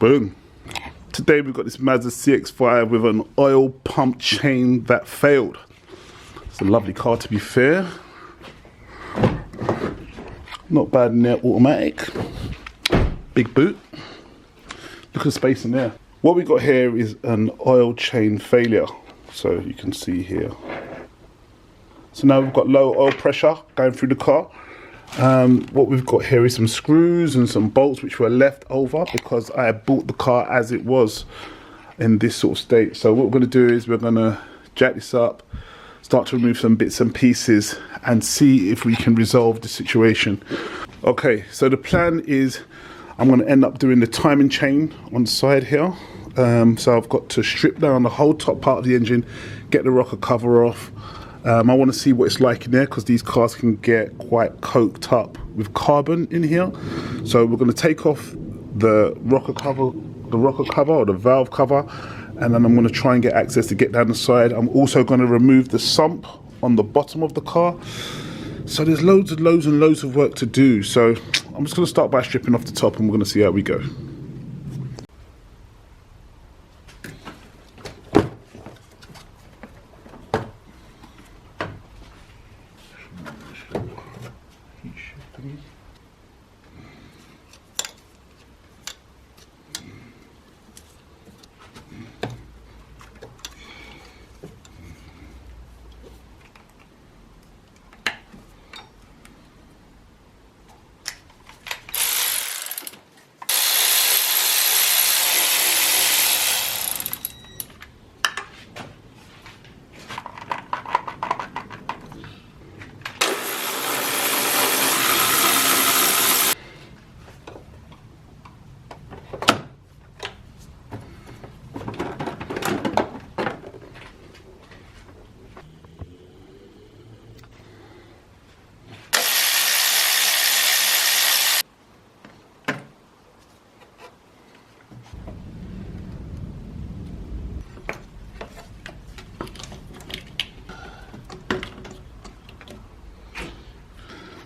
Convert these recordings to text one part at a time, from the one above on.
Boom. Today we've got this Mazda CX-5 with an oil pump chain that failed. It's a lovely car, to be fair. Not bad in there, automatic. Big boot. Look at the space in there. What we got here is an oil chain failure. So you can see here. So now we've got low oil pressure going through the car. What we've got here is some screws and some bolts which were left over because I bought the car as it was in this sort of state. So what we're going to do is we're going to jack this up, start to remove some bits and pieces and see if we can resolve the situation. Okay, so the plan is I'm going to end up doing the timing chain on the side here. So I've got to strip down the whole top part of the engine, get the rocker cover off. I want to see what it's like in there because these cars can get quite coked up with carbon in here. So we're going to take off the rocker cover or the valve cover, and then I'm going to try and get access to get down the side. I'm also going to remove the sump on the bottom of the car. So there's loads of work to do. So I'm just going to start by stripping off the top and we're going to see how we go.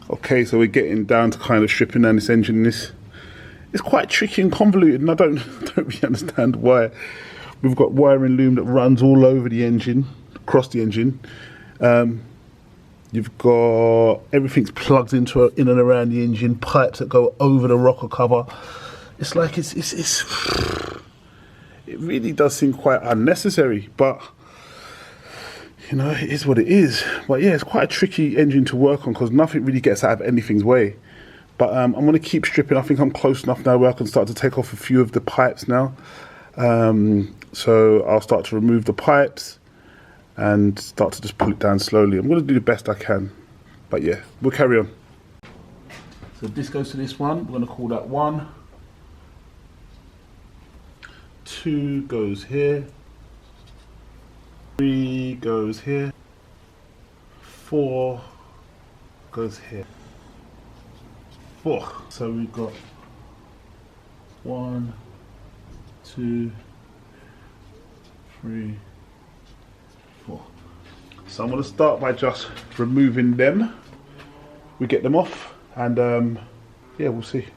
Okay, so we're getting down to kind of stripping down this engine. It's quite tricky and convoluted, and I don't really understand why. We've got wiring loom that runs all over the engine, across the engine. You've got everything's plugged into in and around the engine, pipes that go over the rocker cover. It's like it really does seem quite unnecessary, but you know, it is what it is. But yeah, it's quite a tricky engine to work on because nothing really gets out of anything's way. But I'm going to keep stripping. I think I'm close enough now where I can start to take off a few of the pipes now. So I'll start to remove the pipes and start to just pull it down slowly. I'm going to do the best I can. But yeah, we'll carry on. So this goes to this one. We're going to call that 1. 2 goes here. 3 goes here, 4 goes here, 4. So we've got 1, 2, 3, 4. So I'm going to start by just removing them. We get them off and yeah, we'll see.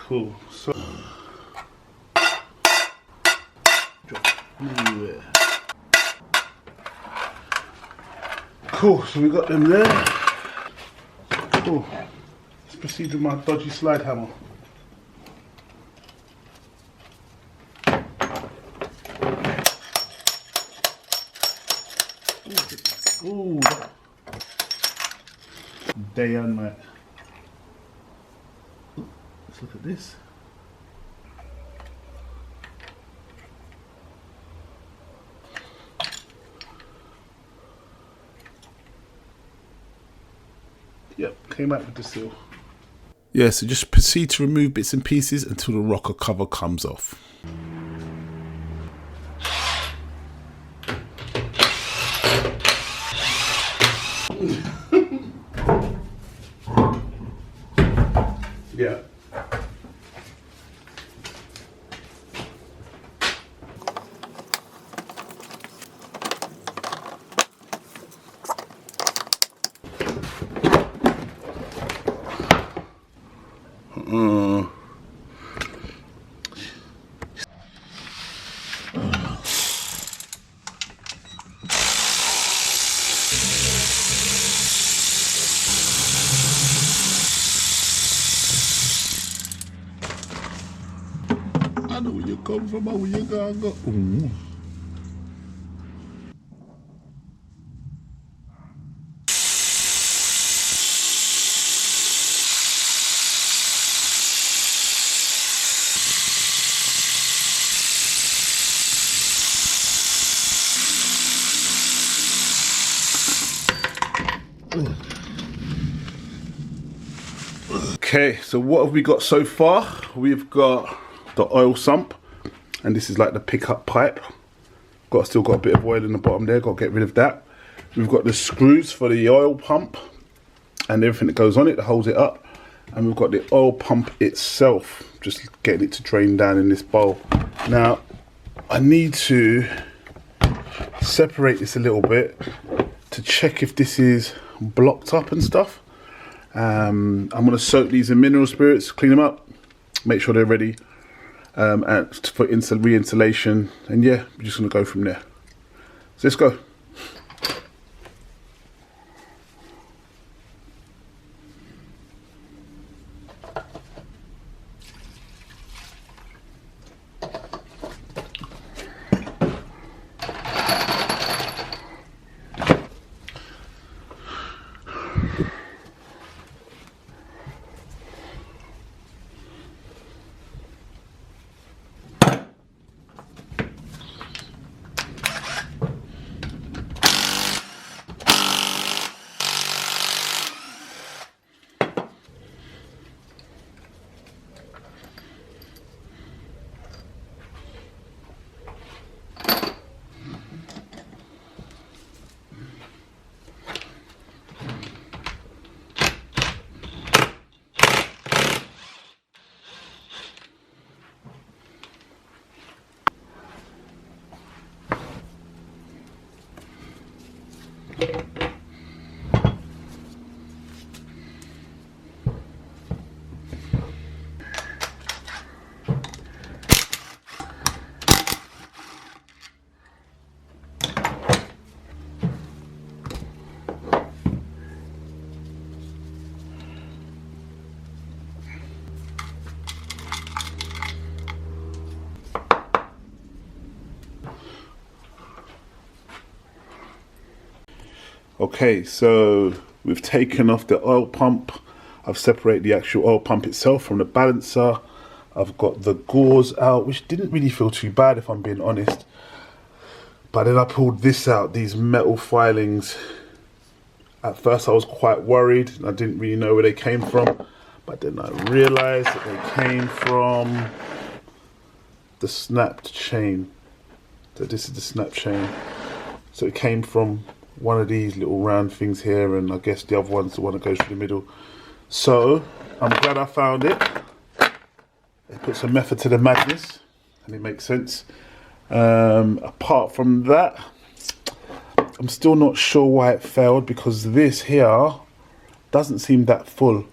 Cool. So cool, so we got them there. Cool. Let's proceed with my dodgy slide hammer. Ooh. Day and night. Let's look at this. Yep, came out with the seal. Yeah, so just proceed to remove bits and pieces until the rocker cover comes off. Yeah. I know where you come from and where you gonna go. Ooh. Okay, so what have we got so far? We've got the oil sump, and this is like the pickup pipe. Still got a bit of oil in the bottom there, got to get rid of that. We've got the screws for the oil pump and everything that goes on it that holds it up, and we've got the oil pump itself, just getting it to drain down in this bowl. Now I need to separate this a little bit to check if this is blocked up and stuff. I'm going to soak these in mineral spirits, clean them up, make sure they're ready and for re-insulation, and yeah, we're just going to go from there. So let's go. Okay, so we've taken off the oil pump. I've separated the actual oil pump itself from the balancer. I've got the gauze out, which didn't really feel too bad if I'm being honest. But then I pulled this out, these metal filings. At first I was quite worried. I didn't really know where they came from. But then I realized that they came from the snapped chain. So this is the snap chain. So it came from one of these little round things here, and I guess the other one's the one that goes through the middle. So I'm glad I found it. It puts some method to the madness, and it makes sense. Apart from that, I'm still not sure why it failed, because this here doesn't seem that full,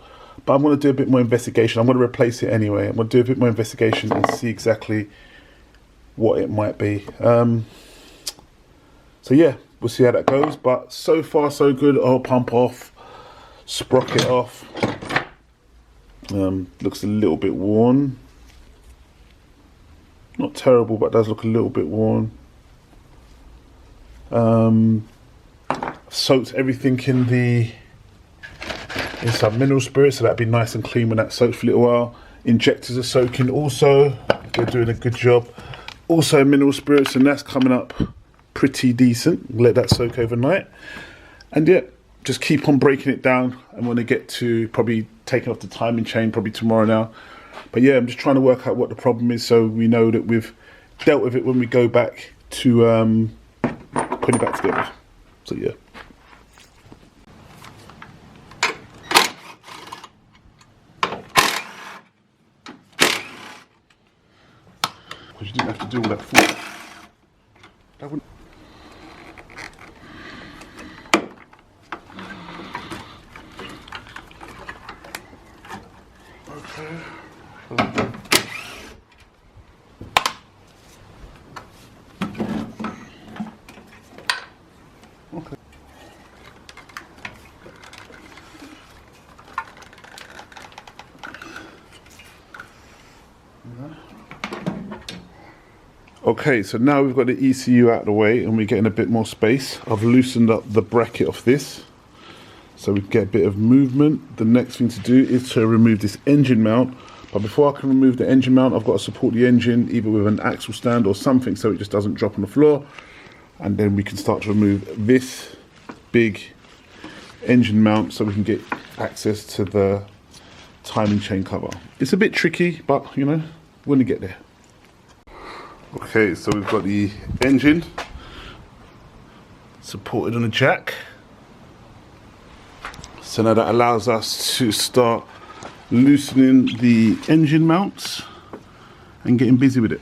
But I'm going to do a bit more investigation. I'm going to replace it anyway. I'm going to do a bit more investigation and see exactly what it might be. So yeah, we'll see how that goes. But so far so good. Oil pump off, sprocket off. Looks a little bit worn. Not terrible, but does look a little bit worn. Soaked everything in some mineral spirits, so that'd be nice and clean when that soaks for a little while. Injectors are soaking also. They're doing a good job. Also mineral spirits, and that's coming up pretty decent. Let that soak overnight. And yeah, just keep on breaking it down. I'm going to get to probably taking off the timing chain probably tomorrow now. But yeah, I'm just trying to work out what the problem is so we know that we've dealt with it when we go back to put it back together. So yeah. Because you didn't have to do all that before. That wouldn't. Okay. Okay. Okay, so now we've got the ECU out of the way and we're getting a bit more space. I've loosened up the bracket of this so we can get a bit of movement. The next thing to do is to remove this engine mount. But before I can remove the engine mount, I've got to support the engine either with an axle stand or something so it just doesn't drop on the floor. And then we can start to remove this big engine mount so we can get access to the timing chain cover. It's a bit tricky, but you know, we're gonna get there. Okay, so we've got the engine supported on a jack. So now that allows us to start loosening the engine mounts and getting busy with it.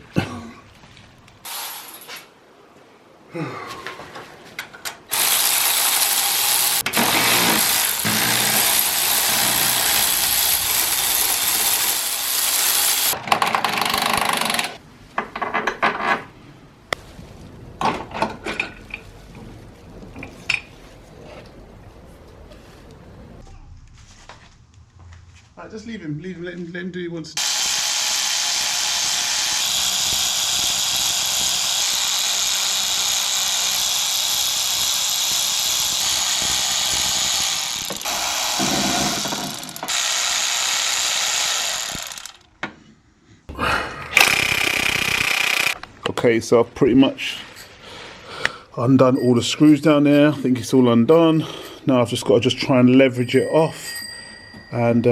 Right, just leave him, let him do what he wants to do. Okay, so I've pretty much undone all the screws down there. I think it's all undone. Now I've just got to try and leverage it off. And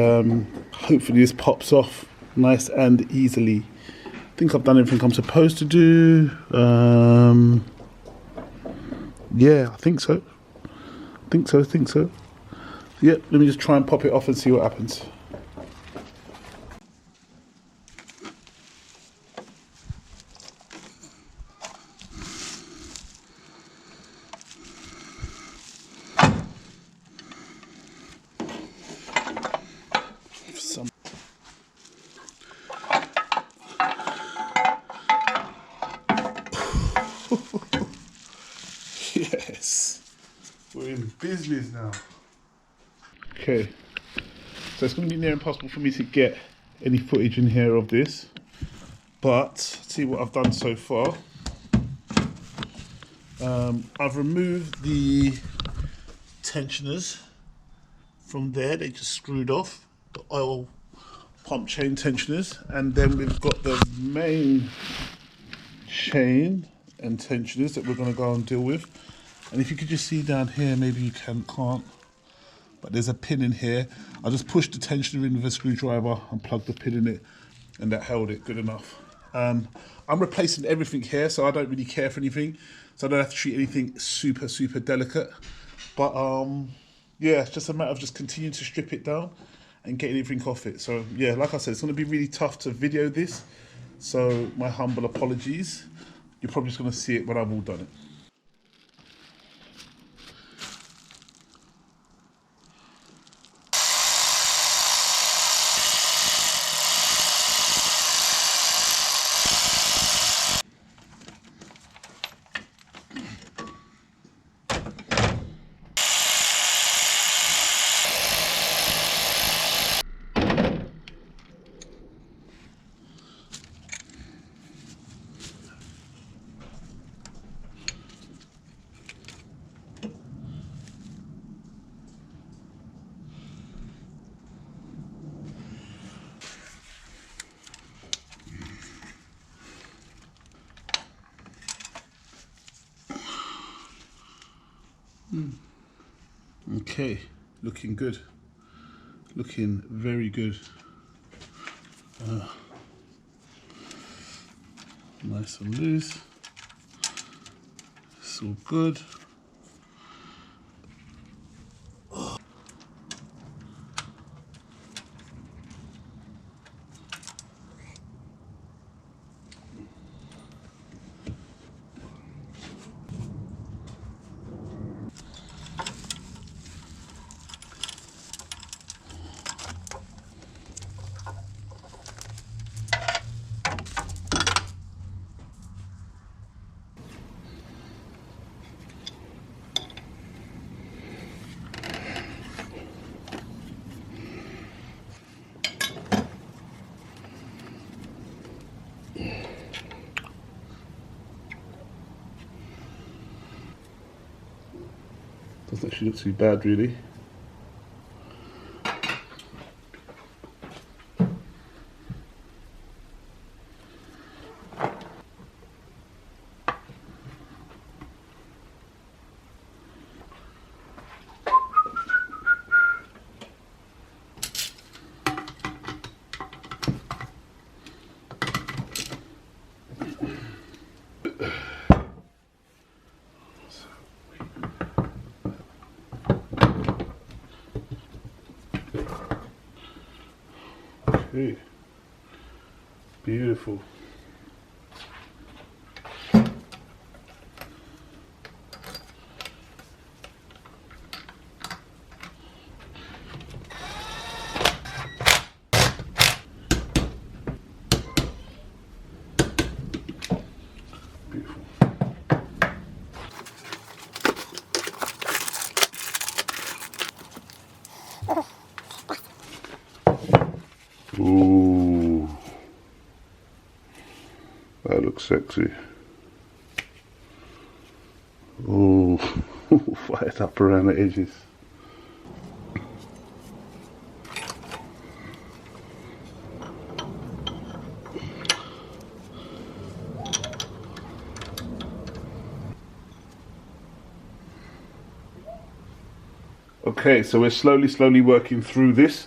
hopefully this pops off nice and easily. I think I've done everything I'm supposed to do. Yeah, I think so. Think so. Yeah, let me just try and pop it off and see what happens. Yes, we're in business now. Okay, so it's going to be near impossible for me to get any footage in here of this, but see what I've done so far. I've removed the tensioners from there, they just screwed off, the oil pump chain tensioners, and then we've got the main chain and tensioners that we're going to go and deal with. And if you could just see down here, maybe you can't, but there's a pin in here. I just pushed the tensioner in with a screwdriver and plugged the pin in it, and that held it good enough. I'm replacing everything here, so I don't really care for anything, so I don't have to treat anything super delicate. But yeah, it's just a matter of just continuing to strip it down and getting everything off it. So yeah, like I said, it's going to be really tough to video this, so my humble apologies. You're probably just going to see it when I've all done it. Okay, looking good. Looking very good. Nice and loose. It's all good. Doesn't actually look too bad, really. Okay, beautiful. Beautiful. Ooh, that looks sexy. Ooh, fired up around the edges. Okay, so we're slowly working through this.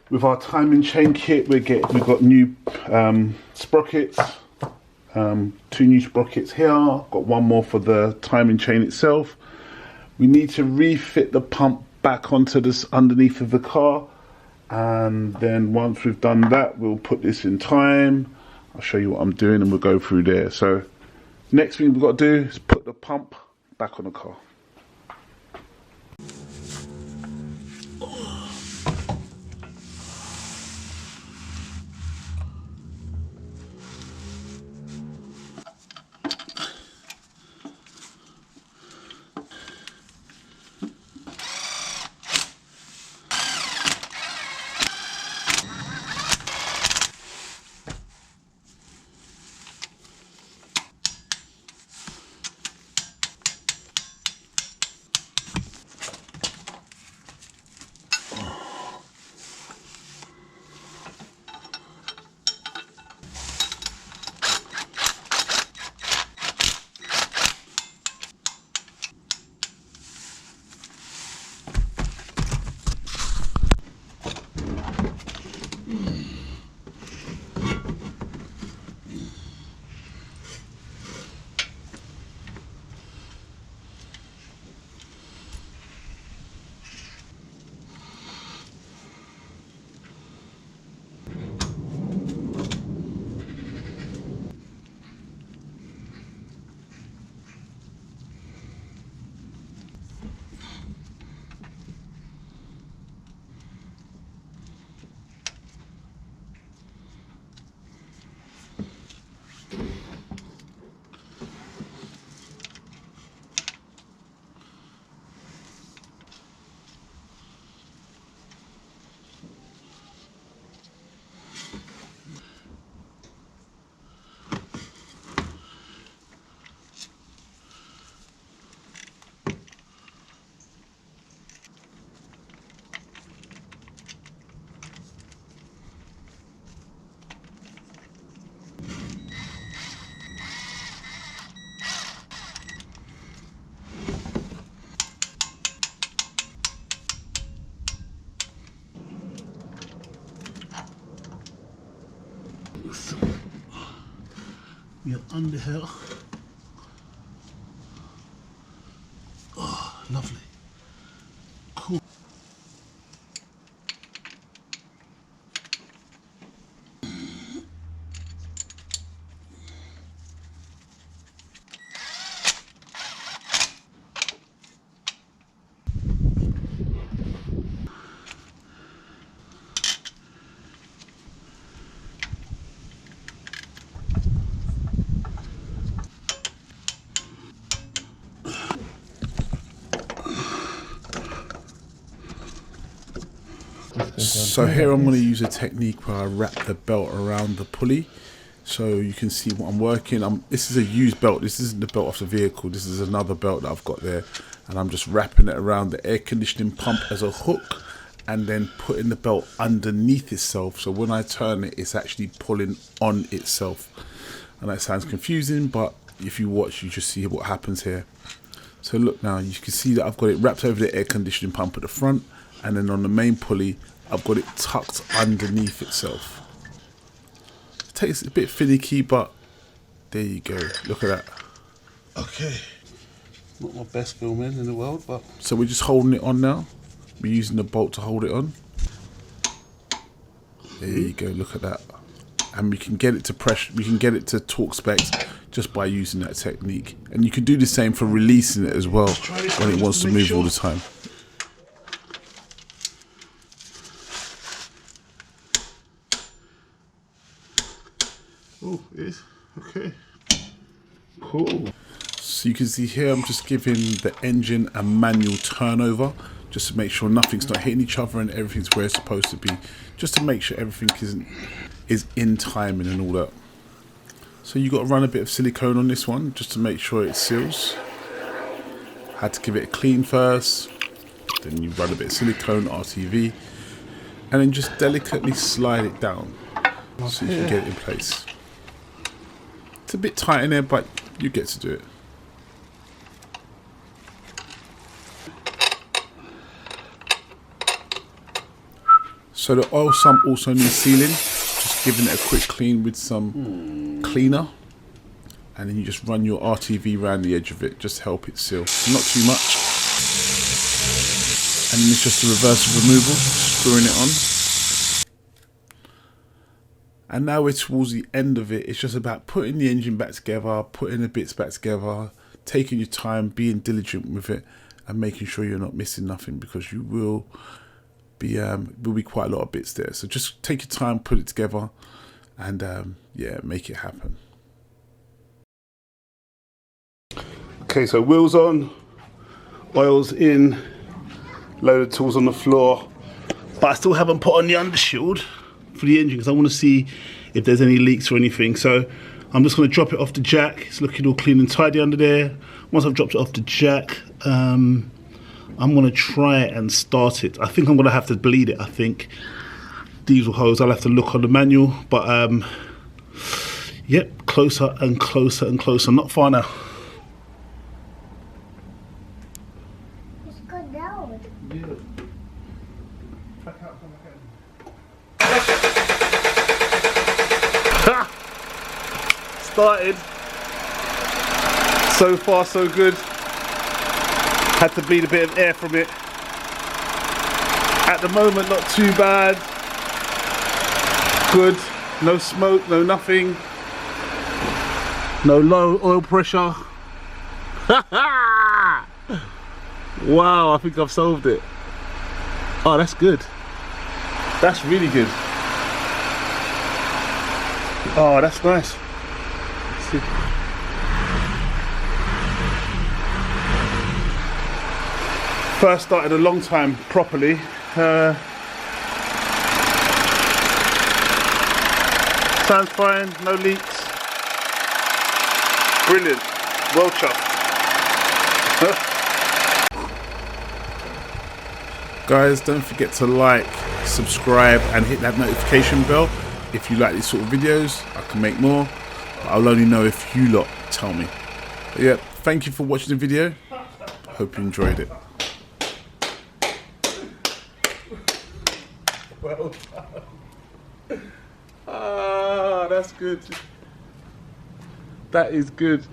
With our timing chain kit, we've got new sprockets, 2 new sprockets here. Got 1 more for the timing chain itself. We need to refit the pump back onto this underneath of the car, and then once we've done that, we'll put this in time. I'll show you what I'm doing, and we'll go through there. So, next thing we've got to do is put the pump back on the car. You're under here. Oh, lovely. Cool. So here I'm going to use a technique where I wrap the belt around the pulley so you can see what I'm working. This is a used belt, this isn't the belt off the vehicle, this is another belt that I've got there, and I'm just wrapping it around the air conditioning pump as a hook and then putting the belt underneath itself, so when I turn it, it's actually pulling on itself. And that sounds confusing, but if you watch, you just see what happens here. So look now, you can see that I've got it wrapped over the air conditioning pump at the front, and then on the main pulley I've got it tucked underneath itself. It takes a bit finicky, but there you go, look at that. Okay, not my best filming in the world, but so we're just holding it on now. We're using the bolt to hold it on. There you go, look at that. And we can get it to pressure, we can get it to torque specs just by using that technique. And you can do the same for releasing it as well when it wants to move all the time. Oh, it is. Okay. Cool. So you can see here I'm just giving the engine a manual turnover just to make sure nothing's not hitting each other and everything's where it's supposed to be. Just to make sure everything is in timing and all that. So you got to run a bit of silicone on this one just to make sure it seals. Had to give it a clean first. Then you run a bit of silicone, RTV. And then just delicately slide it down so you can get it in place. It's a bit tight in there, but you get to do it. So the oil sump also needs sealing. Just giving it a quick clean with some cleaner. And then you just run your RTV around the edge of it, just to help it seal. Not too much. And then it's just a reverse removal, screwing it on. And now we're towards the end of it. It's just about putting the engine back together, putting the bits back together, taking your time, being diligent with it, and making sure you're not missing nothing, because you will be quite a lot of bits there. So just take your time, put it together, and yeah, make it happen. Okay, so wheels on, oil's in, load of tools on the floor, but I still haven't put on the undershield for the engine because I want to see if there's any leaks or anything. So I'm just going to drop it off the jack. It's looking all clean and tidy under there. Once I've dropped it off the jack, I'm going to try it and start it. I think I'm going to have to bleed it. I think diesel hose, I'll have to look on the manual, but yep, closer and closer and closer. Not far now. Let's go down. Yeah. Back out, come back out. Started. So far so good. Had to bleed a bit of air from it. At the moment not too bad. Good. No smoke, no nothing. No low oil pressure. Wow, I think I've solved it. Oh, that's good. That's really good. Oh, that's nice. Let's see. First started a long time properly. Sounds fine, no leaks. Brilliant. Well chuffed. Guys, don't forget to like, subscribe and hit that notification bell if you like these sort of videos. I can make more, but I'll only know if you lot tell me. But yeah, thank you for watching the video. Hope you enjoyed it. Well done. Ah, that's good. That is good.